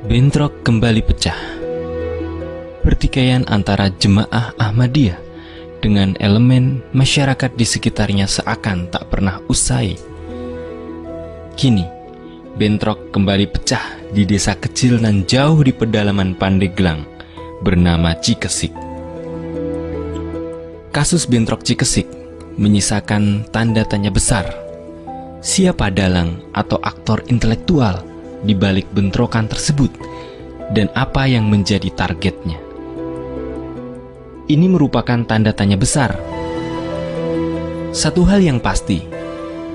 Bentrok kembali pecah. Pertikaian antara jemaah Ahmadiyah dengan elemen masyarakat di sekitarnya seakan tak pernah usai. Kini, bentrok kembali pecah di desa kecil nan jauh di pedalaman Pandeglang bernama Cikesik. Kasus bentrok Cikesik menyisakan tanda tanya besar. Siapa dalang atau aktor intelektual di balik bentrokan tersebut dan apa yang menjadi targetnya? Ini merupakan tanda tanya besar. Satu hal yang pasti,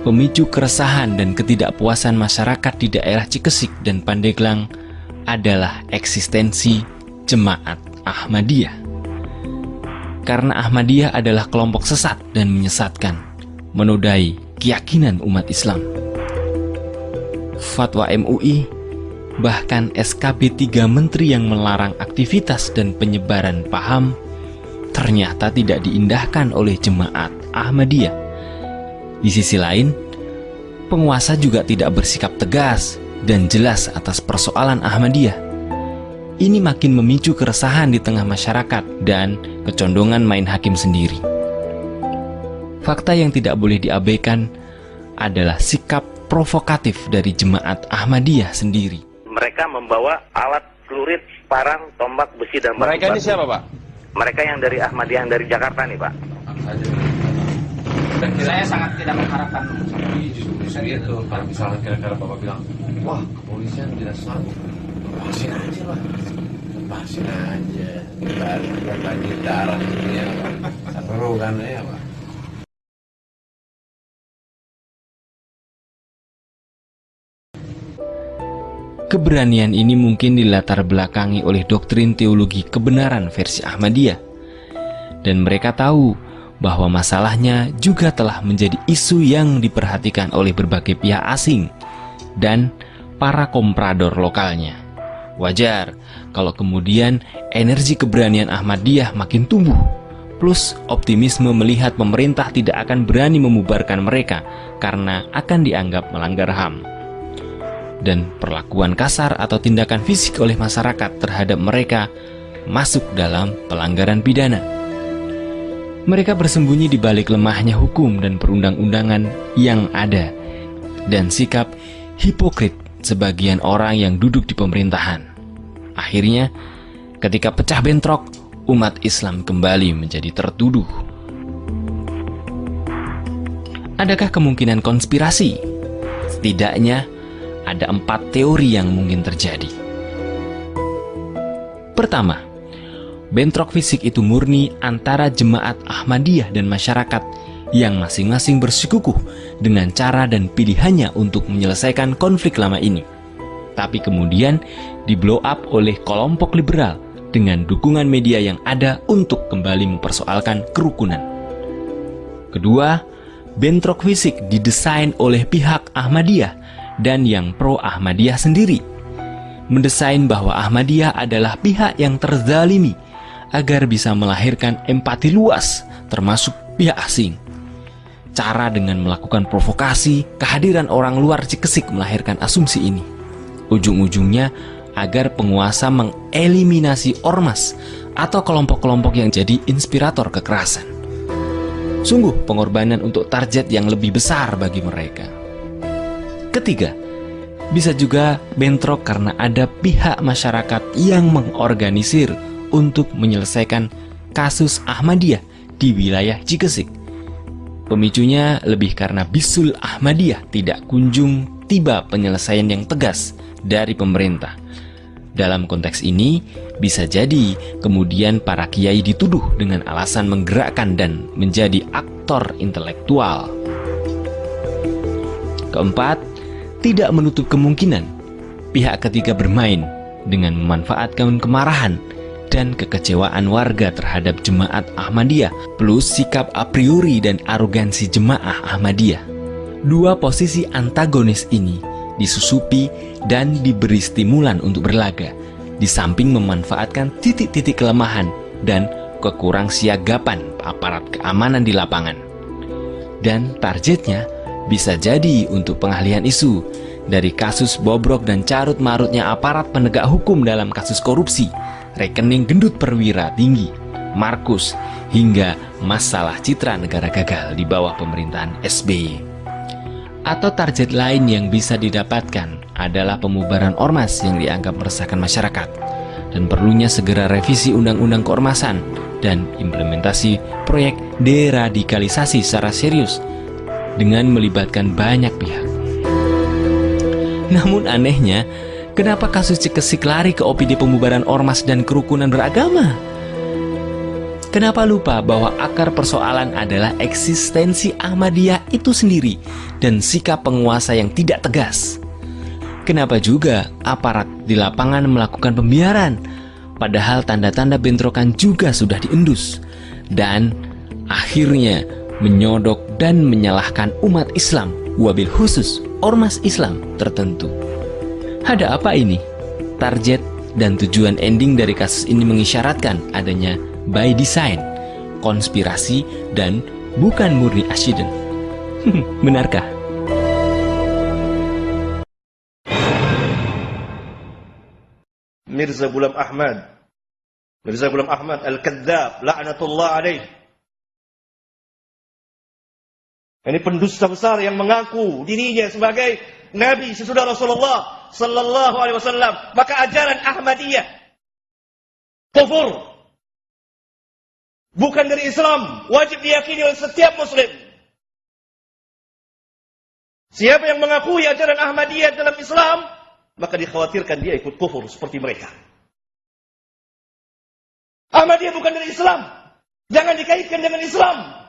pemicu keresahan dan ketidakpuasan masyarakat di daerah Cikesik dan Pandeglang adalah eksistensi jemaat Ahmadiyah. Karena Ahmadiyah adalah kelompok sesat dan menyesatkan, menodai keyakinan umat Islam. Fatwa MUI, bahkan SKB 3 Menteri yang melarang aktivitas dan penyebaran paham ternyata tidak diindahkan oleh jemaat Ahmadiyah. Di sisi lain, penguasa juga tidak bersikap tegas dan jelas atas persoalan Ahmadiyah. Ini makin memicu keresahan di tengah masyarakat dan kecondongan main hakim sendiri. Fakta yang tidak boleh diabaikan adalah sikap provokatif dari jemaat Ahmadiyah sendiri. Mereka membawa alat celurit, parang, tombak, besi, dan batu. Mereka ini siapa, Pak? Mereka yang dari Ahmadiyah, yang dari Jakarta nih, Pak. Saya sangat tidak mengharapkan Justru itu, kalau misalnya kira-kira Bapak bilang, wah, kepolisian tidak sanggup, lepasin aja lah. Lepasin aja. Kita banjir darah ini ya, Pak. Seru kan ya, Pak. Keberanian ini mungkin dilatar belakangi oleh doktrin teologi kebenaran versi Ahmadiyah. Dan mereka tahu bahwa masalahnya juga telah menjadi isu yang diperhatikan oleh berbagai pihak asing dan para komprador lokalnya. Wajar kalau kemudian energi keberanian Ahmadiyah makin tumbuh, plus optimisme melihat pemerintah tidak akan berani memubarkan mereka karena akan dianggap melanggar HAM. Dan perlakuan kasar atau tindakan fisik oleh masyarakat terhadap mereka masuk dalam pelanggaran pidana. Mereka bersembunyi di balik lemahnya hukum dan perundang-undangan yang ada dan sikap hipokrit sebagian orang yang duduk di pemerintahan. Akhirnya, ketika pecah bentrok, umat Islam kembali menjadi tertuduh. Adakah kemungkinan konspirasi? Setidaknya ada 4 teori yang mungkin terjadi. Pertama, bentrok fisik itu murni antara jemaat Ahmadiyah dan masyarakat yang masing-masing bersikukuh dengan cara dan pilihannya untuk menyelesaikan konflik lama ini. Tapi kemudian di-blow up oleh kelompok liberal dengan dukungan media yang ada untuk kembali mempersoalkan kerukunan. Kedua, bentrok fisik didesain oleh pihak Ahmadiyah dan yang pro-Ahmadiyah sendiri, mendesain bahwa Ahmadiyah adalah pihak yang terzalimi agar bisa melahirkan empati luas termasuk pihak asing. Cara dengan melakukan provokasi, kehadiran orang luar Cikesik melahirkan asumsi ini. Ujung-ujungnya agar penguasa mengeliminasi ormas atau kelompok-kelompok yang jadi inspirator kekerasan. Sungguh pengorbanan untuk target yang lebih besar bagi mereka. Ketiga, bisa juga bentrok karena ada pihak masyarakat yang mengorganisir untuk menyelesaikan kasus Ahmadiyah di wilayah Cikesik. Pemicunya lebih karena bisul Ahmadiyah tidak kunjung tiba penyelesaian yang tegas dari pemerintah. Dalam konteks ini, bisa jadi kemudian para kiai dituduh dengan alasan menggerakkan dan menjadi aktor intelektual. Keempat, tidak menutup kemungkinan pihak ketiga bermain dengan memanfaatkan kemarahan dan kekecewaan warga terhadap jemaat Ahmadiyah plus sikap a priori dan arogansi jemaah Ahmadiyah. Dua posisi antagonis ini disusupi dan diberi stimulan untuk berlaga, di samping memanfaatkan titik-titik kelemahan dan kekurangsiagapan aparat keamanan di lapangan. Dan targetnya bisa jadi untuk pengalihan isu Dari kasus bobrok dan carut-marutnya aparat penegak hukum dalam kasus korupsi, rekening gendut perwira tinggi, Markus, hingga masalah citra negara gagal di bawah pemerintahan SBY. Atau target lain yang bisa didapatkan adalah pembubaran ormas yang dianggap meresahkan masyarakat, dan perlunya segera revisi undang-undang keormasan dan implementasi proyek deradikalisasi secara serius dengan melibatkan banyak pihak. Namun anehnya, kenapa kasus Cekesik lari ke opini pembubaran ormas dan kerukunan beragama? Kenapa lupa bahwa akar persoalan adalah eksistensi Ahmadiyah itu sendiri dan sikap penguasa yang tidak tegas? Kenapa juga aparat di lapangan melakukan pembiaran, padahal tanda-tanda bentrokan juga sudah diendus, dan akhirnya menyodok dan menyalahkan umat Islam, wabil khusus ormas Islam tertentu? Ada apa ini? Target dan tujuan ending dari kasus ini mengisyaratkan adanya by design, konspirasi, dan bukan murni accident. Benarkah? Mirza Ghulam Ahmad Al-Kadzdzab, la'natullah alaih. Ini pendusta besar yang mengaku dirinya sebagai Nabi sesudah Rasulullah Sallallahu Alaihi Wasallam. Maka ajaran Ahmadiyah kufur, bukan dari Islam, wajib diyakini oleh setiap Muslim. Siapa yang mengakui ajaran Ahmadiyah dalam Islam, maka dikhawatirkan dia ikut kufur seperti mereka. Ahmadiyah bukan dari Islam, jangan dikaitkan dengan Islam.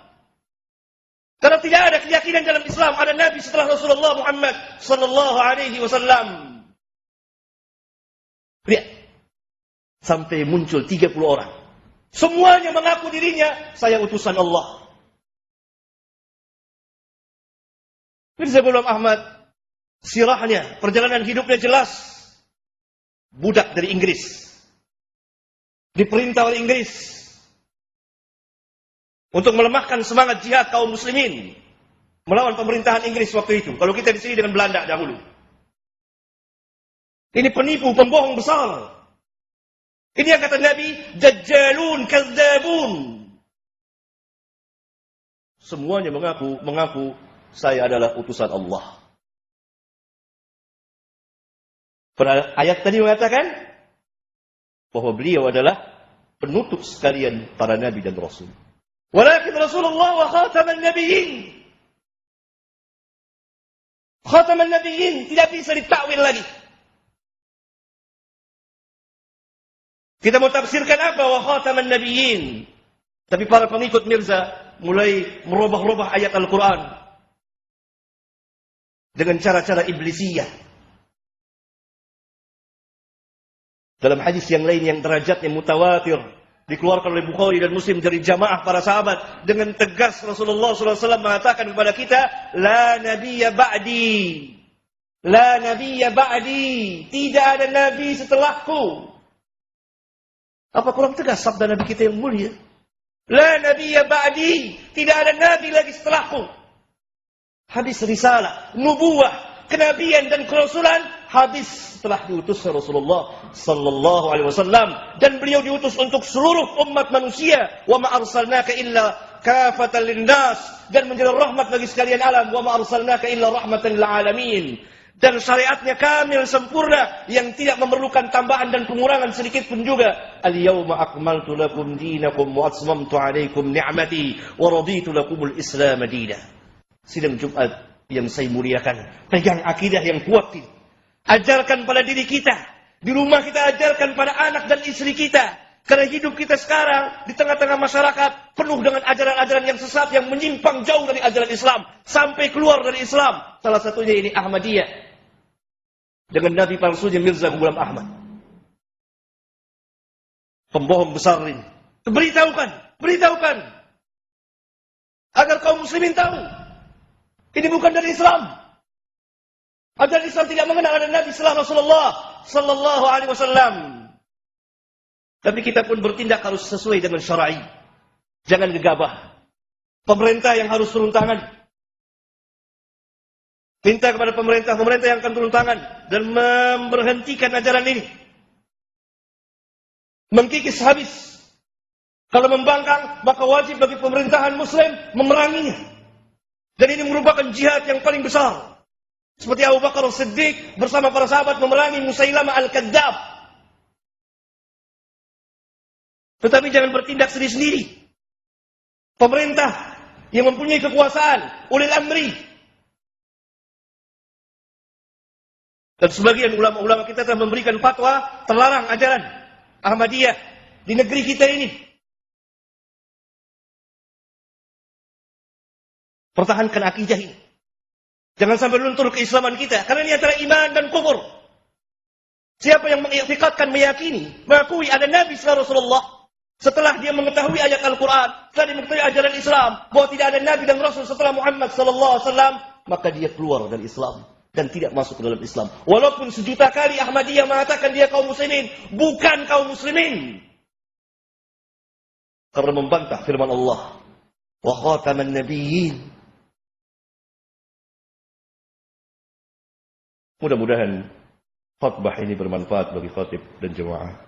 Karena tidak ada keyakinan dalam Islam ada Nabi setelah Rasulullah Muhammad Sallallahu Alaihi Wasallam. Lihat, sampai muncul 30 orang. Semuanya mengaku dirinya, saya utusan Allah. Mirza Ghulam Ahmad, sirahnya, perjalanan hidupnya jelas. Budak dari Inggris, diperintah oleh Inggris untuk melemahkan semangat jihad kaum muslimin melawan pemerintahan Inggris waktu itu. Kalau kita di sini dengan Belanda dahulu. Ini penipu, pembohong besar. Ini yang kata Nabi, dajjalun, kadzabun. Semuanya mengaku saya adalah utusan Allah. Pada ayat tadi mengatakan bahwa beliau adalah penutup sekalian para nabi dan rasul. Walakin Rasulullah wa khataman nabiyyin. Khataman nabiyyin tidak bisa ditakwil lagi. Kita mau tafsirkan apa wa khataman nabiyyin? Tapi para pengikut Mirza mulai merubah-rubah ayat Al-Quran dengan cara-cara iblisiyah. Dalam hadis yang lain yang derajatnya mutawatir, dikeluarkan oleh Bukhari dan Muslim dari jamaah para sahabat, dengan tegas Rasulullah SAW mengatakan kepada kita, la nabiyya ba'di, la nabiyya ba'di, tidak ada nabi setelahku. Apa kurang tegas sabda Nabi kita yang mulia? La nabiyya ba'di, tidak ada nabi lagi setelahku. Habis risalah, nubuwah, kenabian dan kerasulan habis setelah diutus Rasulullah sallallahu alaihi wasallam, dan beliau diutus untuk seluruh umat manusia. Wa ma arsalnaka illa kafatan linnas, dan menjadi rahmat bagi sekalian alam. Wa ma arsalnaka illa rahmatan lil alamin. Dan syariatnya kamil sempurna yang tidak memerlukan tambahan dan pengurangan sedikit pun juga. Al-yawma akmaltu lakum dinakum wa atmamtu alaikum ni'mati wa raditu lakumul Islam dinan. Sidang Jumat yang saya muliakan, pegang akidah yang kuat ini. Ajarkan pada diri kita, di rumah kita ajarkan pada anak dan istri kita. Karena hidup kita sekarang di tengah-tengah masyarakat penuh dengan ajaran-ajaran yang sesat, yang menyimpang jauh dari ajaran Islam, sampai keluar dari Islam. Salah satunya ini Ahmadiyah dengan nabi palsunya Mirza Ghulam Ahmad. Pembohong besar ini. Beritahukan agar kaum muslimin tahu ini bukan dari Islam. Ajaran Islam tidak mengenal ada Nabi setelah Rasulullah Sallallahu Alaihi Wasallam. Tapi kita pun bertindak harus sesuai dengan syar'i. Jangan gegabah. Pemerintah yang harus turun tangan. Minta kepada pemerintah yang akan turun tangan dan memberhentikan ajaran ini. Mengkikis habis. Kalau membangkang, maka wajib bagi pemerintahan muslim memeranginya. Dan ini merupakan jihad yang paling besar. Seperti Abu Bakar As-Siddiq bersama para sahabat memerangi Musailamah Al-Kadzdzab. Tetapi jangan bertindak sendiri-sendiri. Pemerintah yang mempunyai kekuasaan, ulil amri. Dan sebagian ulama-ulama kita telah memberikan fatwa terlarang ajaran Ahmadiyah di negeri kita ini. Pertahankan akidah ini. Jangan sampai luntur keislaman kita. Karena ini antara iman dan kufur. Siapa yang mengiktikadkan, meyakini, mengakui ada Nabi Rasulullah. Setelah dia mengetahui ayat Al-Quran. Setelah dia mengetahui ajaran Islam. Bahwa tidak ada Nabi dan Rasul setelah Muhammad SAW. Maka dia keluar dari Islam. Dan tidak masuk ke dalam Islam. Walaupun sejuta kali Ahmadiyah mengatakan dia kaum muslimin. Bukan kaum muslimin. Karena membantah firman Allah. Wa khataman nabiyyin. Mudah-mudahan khutbah ini bermanfaat bagi khatib dan jemaah.